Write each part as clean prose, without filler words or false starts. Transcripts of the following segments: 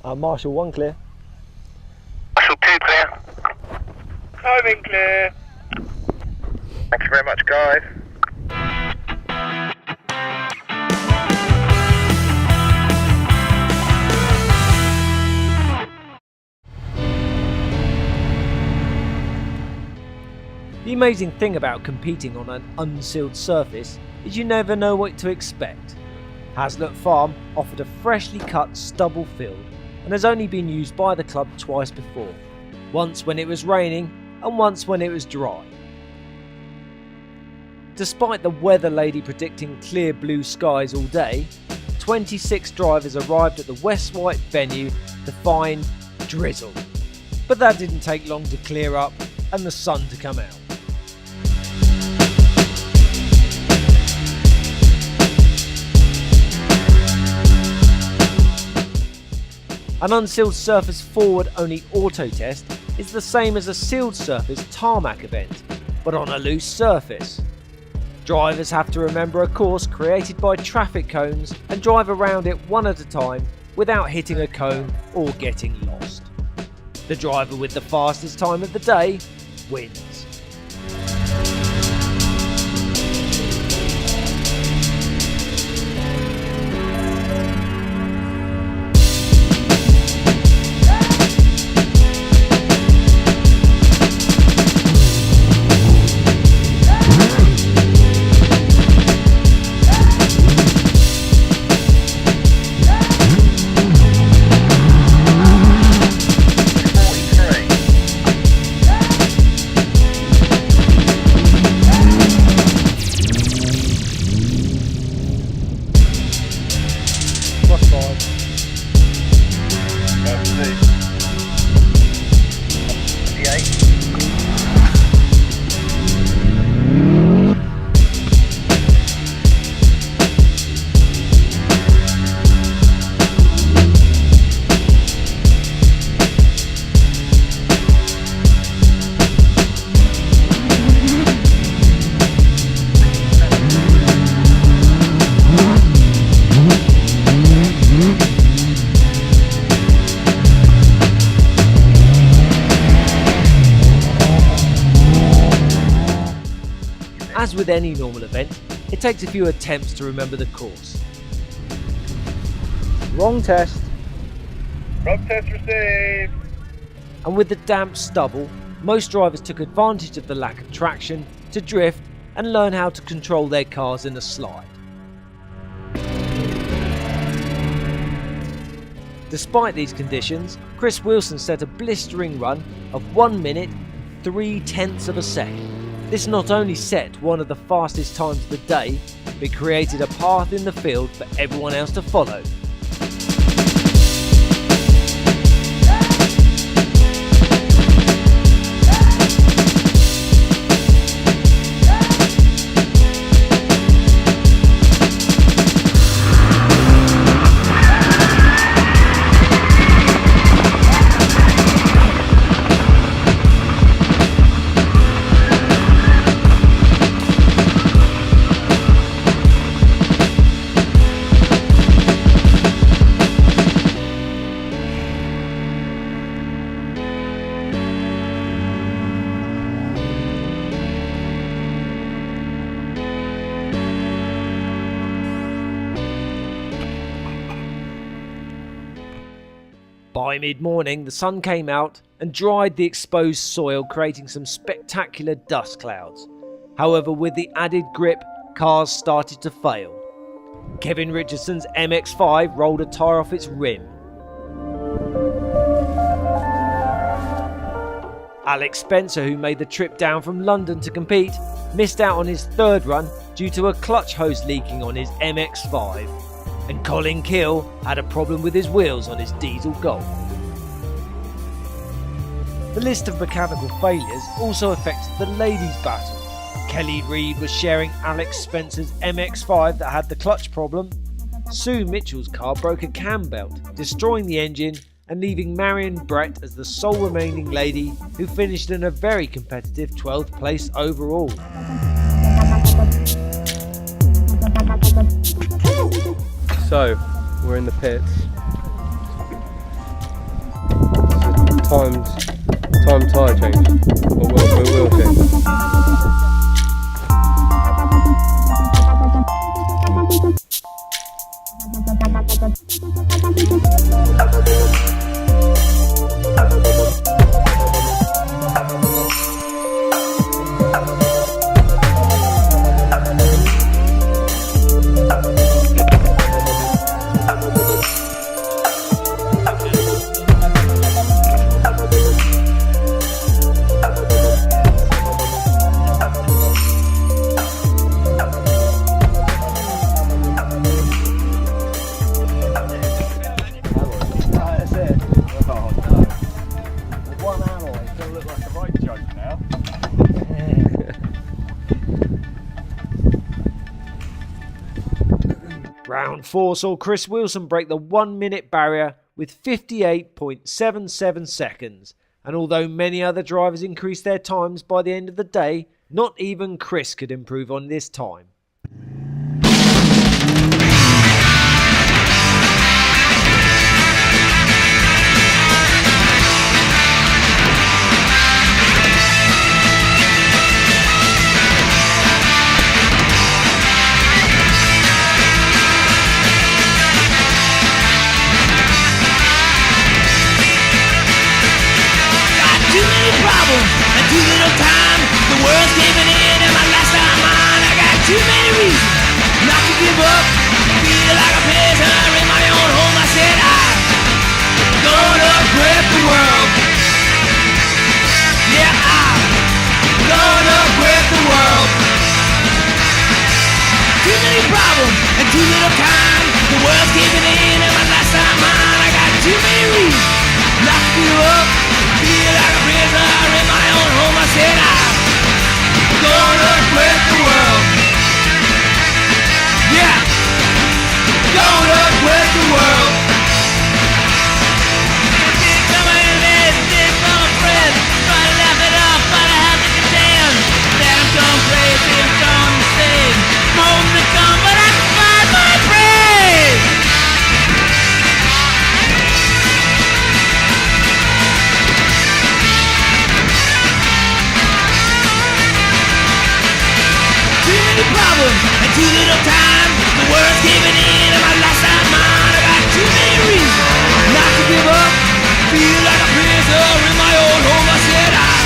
Marshall 1 clear. Marshall 2 clear. Timing clear. Thank you very much, guys. The amazing thing about competing on an unsealed surface is you never know what to expect. Haslett Farm offered a freshly cut stubble field and has only been used by the club twice before, once when it was raining and once when it was dry. Despite the weather lady predicting clear blue skies all day, 26 drivers arrived at the West Wight venue to find drizzle. But that didn't take long to clear up and the sun to come out. An unsealed surface forward only auto test is the same as a sealed surface tarmac event, but on a loose surface. Drivers have to remember a course created by traffic cones and drive around it one at a time without hitting a cone or getting lost. The driver with the fastest time of the day wins. As with any normal event, it takes a few attempts to remember the course. Wrong test. Wrong test received. And with the damp stubble, most drivers took advantage of the lack of traction to drift and learn how to control their cars in a slide. Despite these conditions, Chris Wilson set a blistering run of 1 minute 3/10 of a second. This not only set one of the fastest times of the day, but created a path in the field for everyone else to follow. By mid-morning, the sun came out and dried the exposed soil, creating some spectacular dust clouds. However, with the added grip, cars started to fail. Kevin Richardson's MX-5 rolled a tyre off its rim. Alex Spencer, who made the trip down from London to compete, missed out on his third run due to a clutch hose leaking on his MX-5. And Colin Keel had a problem with his wheels on his diesel Golf. The list of mechanical failures also affected the ladies' battle. Kelly Reid was sharing Alex Spencer's MX-5 that had the clutch problem. Sue Mitchell's car broke a cam belt, destroying the engine and leaving Marion Brett as the sole remaining lady, who finished in a very competitive 12th place overall. So, we're in the pits. time tyre change, or wheel change. Round 4 saw Chris Wilson break the 1 minute barrier with 58.77 seconds, and although many other drivers increased their times by the end of the day, not even Chris could improve on this time. And too little time, the world's giving in, and my last time mine. I got too many reasons not to give up. Feel like a prisoner in my own home. I said I'm gonna grip the world. Yeah, I'm gonna grip the world. Too many problems and too little time. The world's giving in, and my last time mine. I got too many reasons not to give up. Feel like a prisoner in my own home. I said I'm gonna quit the world. Yeah, gonna quit the world. Did come in this, did from a friend. Try to laugh it up, but I have to contend that I'm gone crazy, I'm gone insane. Home to come, but I can find my praise. Problems and too little time. The world's giving in, and my last time mine. I got too many reasons not to give up. Feel like a prisoner in my own home. I said I'm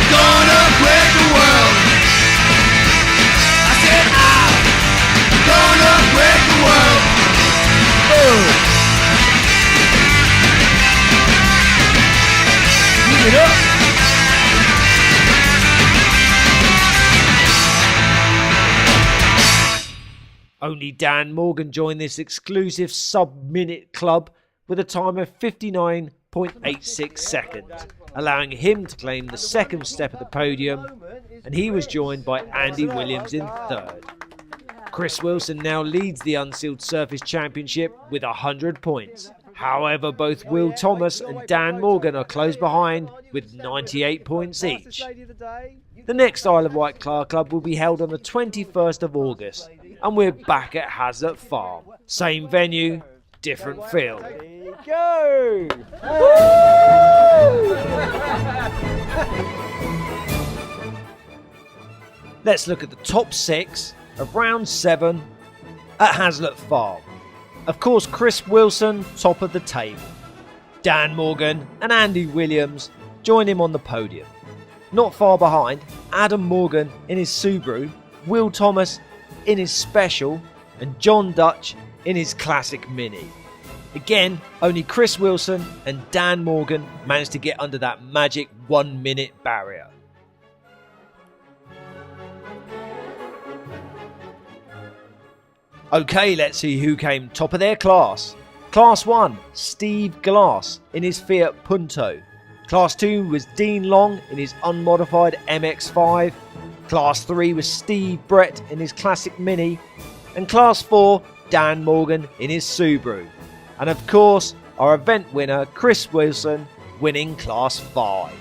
gonna break the world. I said I'm gonna break the world. Give it up. Only Dan Morgan joined this exclusive sub-minute club with a time of 59.86 seconds, allowing him to claim the second step of the podium, and he was joined by Andy Williams in third. Chris Wilson now leads the Unsealed Surface Championship with 100 points. However, both Will Thomas and Dan Morgan are close behind with 98 points each. The next Isle of Wight Car Club will be held on the 21st of August, and we're back at Haslett Farm. Same venue, different field. Go! Let's look at the top 6 of round 7 at Haslett Farm. Of course, Chris Wilson, top of the table. Dan Morgan and Andy Williams join him on the podium. Not far behind, Adam Morgan in his Subaru, Will Thomas in his Special, and John Dutch in his Classic Mini. Again, only Chris Wilson and Dan Morgan managed to get under that magic 1 minute barrier. Okay, let's see who came top of their class. Class 1, Steve Glass in his Fiat Punto. Class 2 was Dean Long in his unmodified MX-5. Class 3 was Steve Brett in his Classic Mini. And Class 4, Dan Morgan in his Subaru. And of course, our event winner, Chris Wilson, winning Class 5.